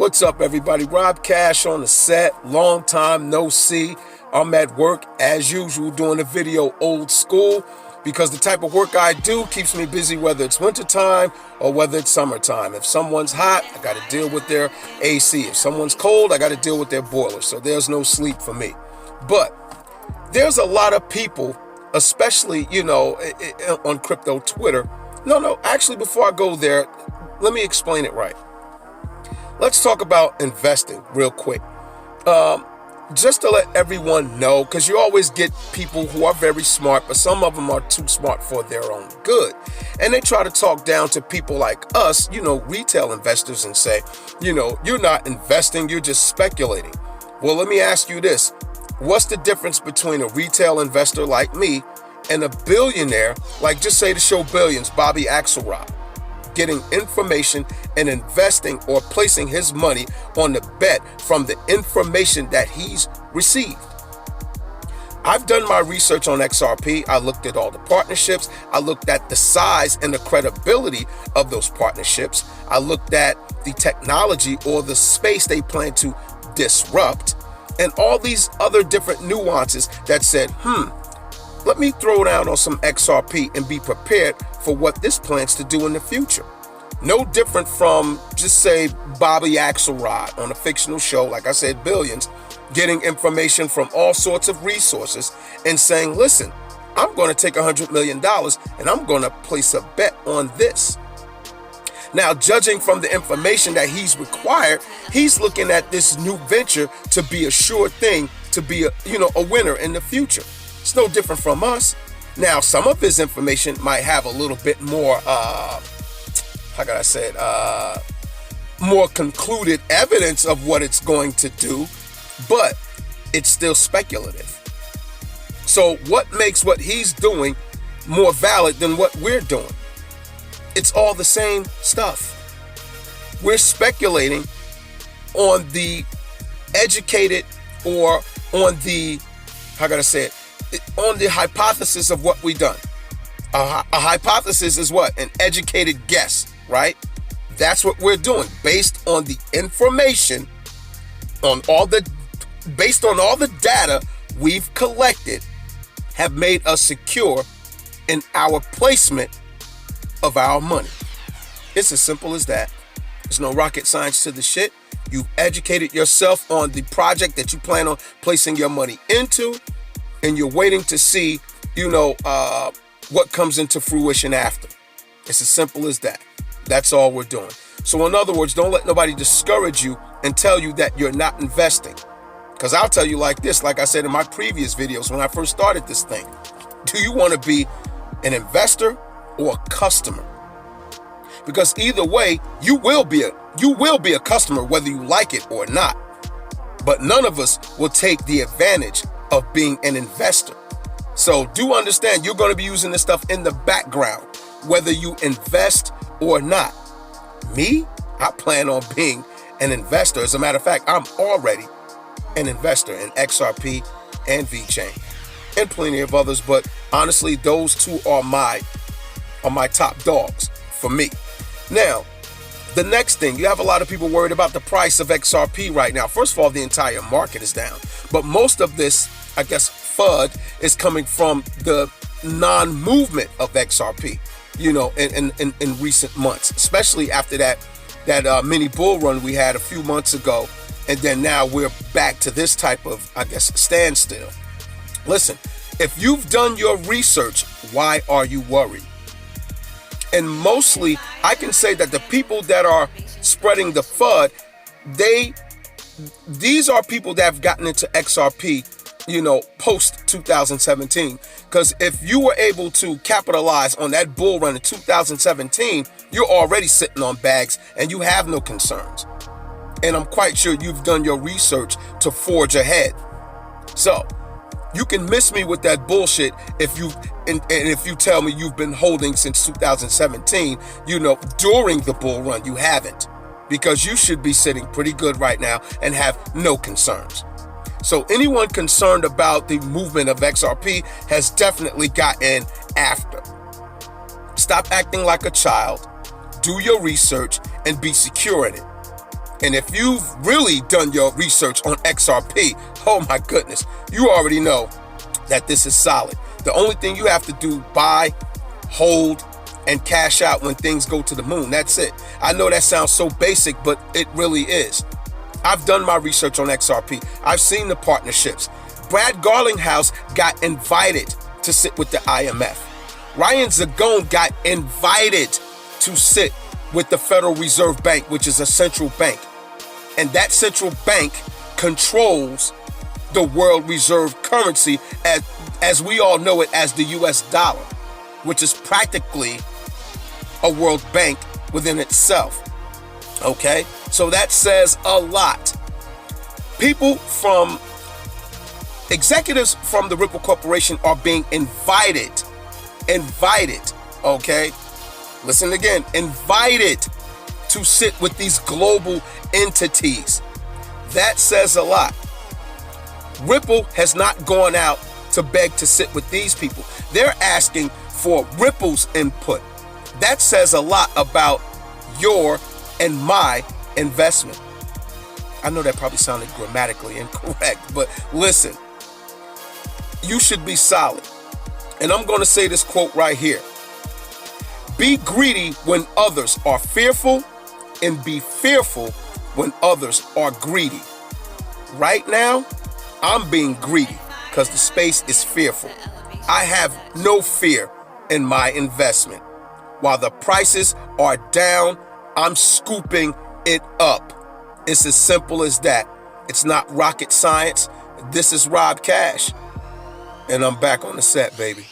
What's up, everybody? Rob Cash on the set. Long time no see. I'm at work as usual doing a video old school because the type of work I do keeps me busy whether it's wintertime or whether it's summertime. If someone's hot, I got to deal with their AC. If someone's cold, I got to deal with their boiler. So there's no sleep for me. But there's a lot of people, especially, on crypto Twitter. Actually, before I go there, let me explain it right. Let's talk about investing real quick. Just to let everyone know, because you always get people who are very smart, but some of them are too smart for their own good. And they try to talk down to people like us, retail investors, and say, you're not investing, you're just speculating. Well, let me ask you this. What's the difference between a retail investor like me and a billionaire, like just say the show Billions, Bobby Axelrod, getting information and investing or placing his money on the bet from the information that he's received? I've done my research on XRP. I looked at all the partnerships. I looked at the size and the credibility of those partnerships. I looked at the technology or the space they plan to disrupt and all these other different nuances that said, let me throw down on some XRP and be prepared for what this plans to do in the future. No different from, just say, Bobby Axelrod on a fictional show, like I said, Billions, getting information from all sorts of resources and saying, listen, I'm going to take $100 million and I'm going to place a bet on this. Now, judging from the information that he's required, he's looking at this new venture to be a sure thing, to be a winner in the future. It's no different from us. Now, some of his information might have a little bit more, more concluded evidence of what it's going to do, but it's still speculative. So what makes what he's doing more valid than what we're doing? It's all the same stuff. We're speculating on the educated or on the, on the hypothesis of what we done. A hypothesis is what? An educated guess, right? That's what we're doing based on the information, based on all the data we've collected, have made us secure in our placement of our money. It's as simple as that. There's no rocket science to the shit. You've educated yourself on the project that you plan on placing your money into, and you're waiting to see, what comes into fruition after. It's as simple as that. That's all we're doing. So in other words, don't let nobody discourage you and tell you that you're not investing. Because I'll tell you like this, like I said in my previous videos when I first started this thing, do you want to be an investor or a customer? Because either way, you will be a customer whether you like it or not. But none of us will take the advantage of being an investor. So do understand you're going to be using this stuff in the background, whether you invest or not. Me, I plan on being an investor. As a matter of fact, I'm already an investor in XRP and VeChain and plenty of others. But honestly, those two are my top dogs for me. Now, the next thing, you have a lot of people worried about the price of XRP right now. First of all, the entire market is down. But most of this, FUD is coming from the non-movement of XRP, in recent months, especially after that mini bull run we had a few months ago. And then now we're back to this type of, standstill. Listen, if you've done your research, why are you worried? And mostly, I can say that the people that are spreading the FUD, these are people that have gotten into XRP, post 2017. Because if you were able to capitalize on that bull run in 2017, you're already sitting on bags and you have no concerns. And I'm quite sure you've done your research to forge ahead. So you can miss me with that bullshit if you tell me you've been holding since 2017, during the bull run. You haven't, because you should be sitting pretty good right now and have no concerns. So anyone concerned about the movement of XRP has definitely gotten after. Stop acting like a child, do your research, and be secure in it. And if you've really done your research on XRP, oh my goodness, you already know that this is solid. The only thing you have to do, buy, hold, and cash out when things go to the moon. That's it. I know that sounds so basic, but it really is. I've done my research on XRP. I've seen the partnerships. Brad Garlinghouse got invited to sit with the IMF. Ryan Zagone got invited to sit with the Federal Reserve Bank, which is a central bank. And that central bank controls the world reserve currency as we all know it as the US dollar, which is practically a world bank within itself. Okay? So that says a lot. Executives from the Ripple Corporation are being invited, okay? Listen again, invited to sit with these global entities. That says a lot. Ripple has not gone out to beg to sit with these people. They're asking for Ripple's input. That says a lot about your and my investment. I know that probably sounded grammatically incorrect, but listen, you should be solid. And I'm going to say this quote right here. Be greedy when others are fearful, and be fearful when others are greedy. Right now, I'm being greedy because the space is fearful. I have no fear in my investment. While the prices are down, I'm scooping it up. It's as simple as that. It's not rocket science. This is Rob Cash, and I'm back on the set, baby.